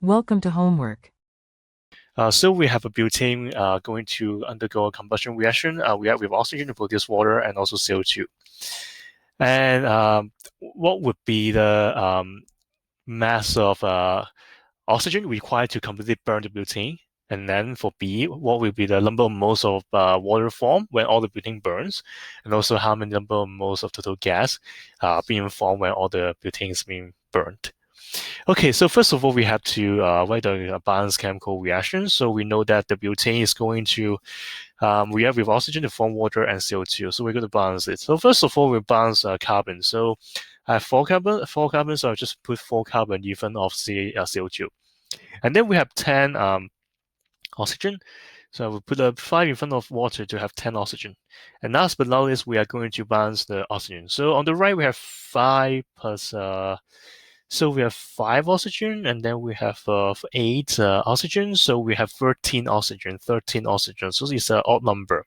Welcome to homework. So we have a butane going to undergo a combustion reaction. We have with oxygen to produce water and also CO2. And what would be the mass of oxygen required to completely burn the butane? And then for B, what will be the number of moles of water formed when all the butane burns? And also how many number of moles of total gas being formed when all the butane is being burned? Okay, so first of all, we have to write a balanced chemical reaction. So we know that the butane is going to react with oxygen to form water and CO2. So we're going to balance it. So first of all, we balance carbon. So I have four carbon, so I'll just put four carbon in front of CO2. And then we have 10 oxygen. So I will put a 5 in front of water to have 10 oxygen. And last but not least, we are going to balance the oxygen. So on the right, we have 5 plus so we have 5 oxygen, and then we have 8 oxygen. So we have 13 oxygen, 13 oxygen. So it's an odd number.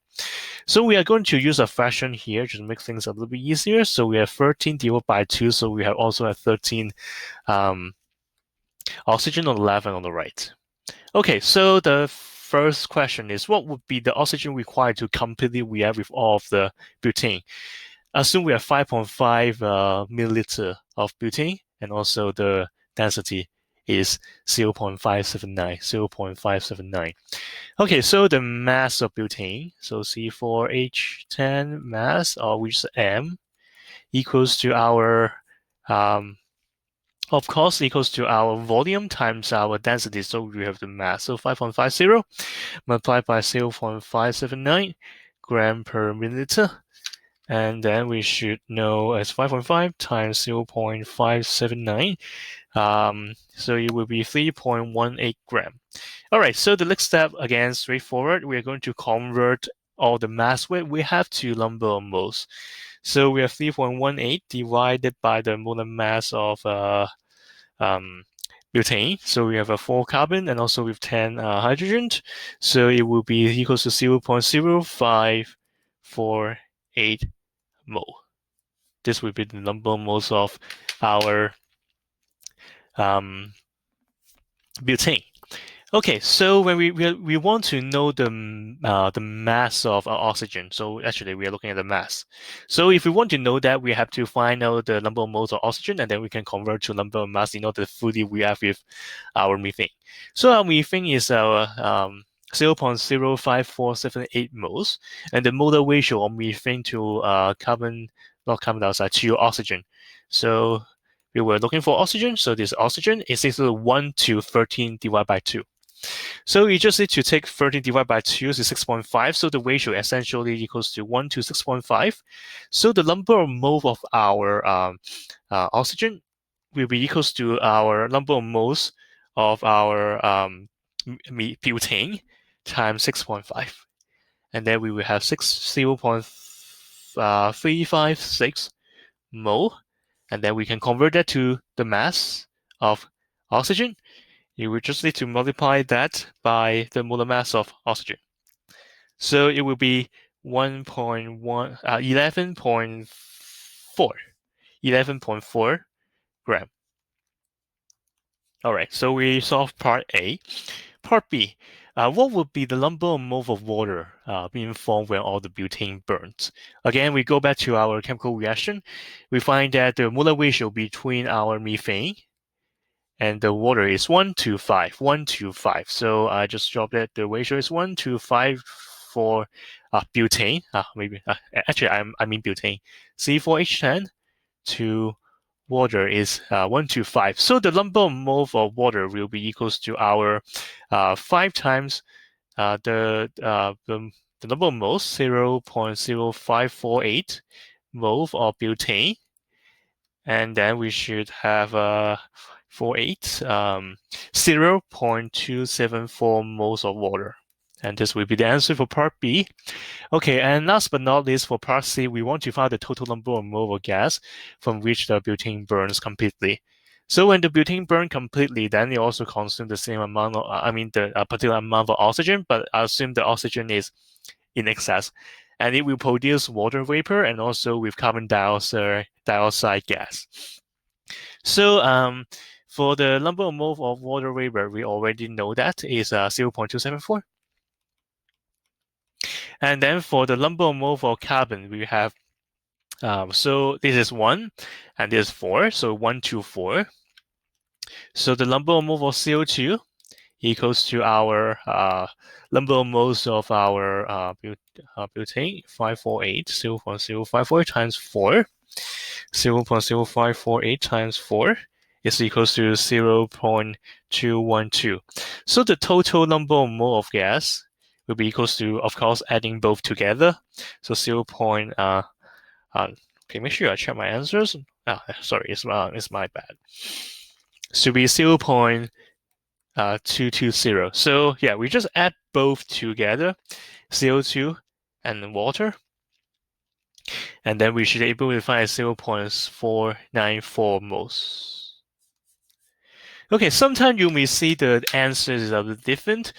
So we are going to use a fraction here just to make things a little bit easier. So we have 13 divided by 2. So we have also have 13 um, oxygen on the left and on the right. Okay, so the first question is what would be the oxygen required to completely react with all of the butane? Assume we have 5.5 milliliter of butane, and also the density is 0.579, 0.579. Okay, so the mass of butane, so C4H10 mass, which is M, equals to our, of course, equals to our volume times our density. So we have the mass, so 5.50 multiplied by 0.579 gram per milliliter. And then we should know as 5.5 times 0.579. So it will be 3.18 gram. All right, so the next step, again, straightforward. We are going to convert all the mass weight we have to number of moles. So we have 3.18 divided by the molar mass of um, butane. So we have a 4 carbon and also with 10 hydrogen. So it will be equals to 0.0548 mole. This will be the number of moles of our butane. Okay, so when we want to know the mass of our oxygen, so actually we are looking at the mass. So if we want to know that, we have to find out the number of moles of oxygen, and then we can convert to number of mass in order to fully react with our methane. So our methane is our 0.05478 moles, and the molar ratio of methane to not carbon dioxide, to oxygen. So we were looking for oxygen, so this oxygen is equal to 1 to 13 divided by 2. So you just need to take 13 divided by 2 is 6.5. So the ratio essentially equals to 1 to 6.5. So the number of moles of our oxygen will be equals to our number of moles of our butane times 6.5. And then we will have 0.356 mole. And then we can convert that to the mass of oxygen. You will just need to multiply that by the molar mass of oxygen. So it will be 1.1, 11.4 gram. All right, so we solved part A. Part B, what would be the number of moles of water being formed when all the butane burns? Again, we go back to our chemical reaction. We find that the molar ratio between our methane and the water is 1 to 5, 1 to 5. So I just dropped that the ratio is 1 to 5 for butane. Actually, I mean butane. C4H10 to water is 1 to 5. So the number of moles of water will be equals to our 5 times the number of moles, 0.0548 moles of butane. And then we should have 0.274 moles of water. And this will be the answer for part B. Okay, and last but not least, for part C, we want to find the total number of moles of gas from which the butane burns completely. So when the butane burns completely, then it also consumes the same amount of, the particular amount of oxygen, but I assume the oxygen is in excess. And it will produce water vapor and also with carbon dioxide gas. So For the number of moles of water vapor, we already know that is 0.274. And then for the number of moles of carbon, we have, so this is 1, and this is 4, so 1, 2, 4. So the number of moles of CO2 equals to our number of moles of our butane, 548, 0.054 times 4. 0.0548 times 4 is equals to 0.212. So the total number of mole of gas will be equals to, of course, adding both together. So 0. Okay, make sure I check my answers. Sorry, it's my bad. Should be 0.220. So yeah, we just add both together, CO2 and water, and then we should be able to find 0.494 moles. Okay, sometimes you may see the answers are different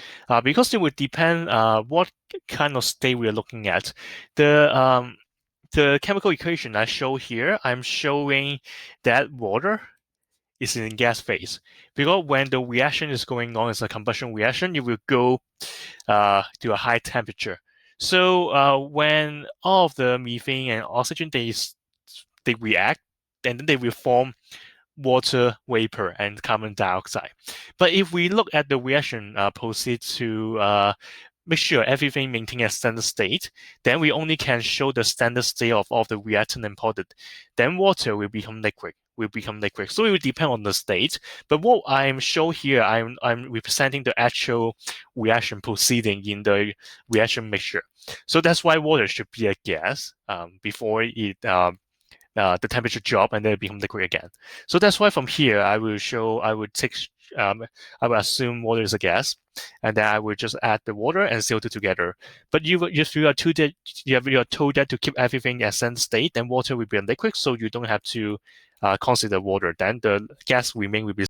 because it would depend what kind of state we are looking at. The chemical equation I show here, I'm showing that water is in gas phase. Because when the reaction is going on as a combustion reaction, it will go to a high temperature. So when all of the methane and oxygen, they react, and then they will form water vapor and carbon dioxide. But if we look at the reaction proceed to make sure everything maintains a standard state, then we only can show the standard state of all the reactant and product. Then water will become liquid. So it will depend on the state. But what I'm showing here, I'm representing the actual reaction proceeding in the reaction mixture. So that's why water should be a gas before it the temperature drop and then it become liquid again. So that's why from here I would assume water is a gas, and then I would just add the water and CO2 together. But if you are told that to keep everything at standard state, then water will be a liquid, so you don't have to consider water. Then the gas remain will be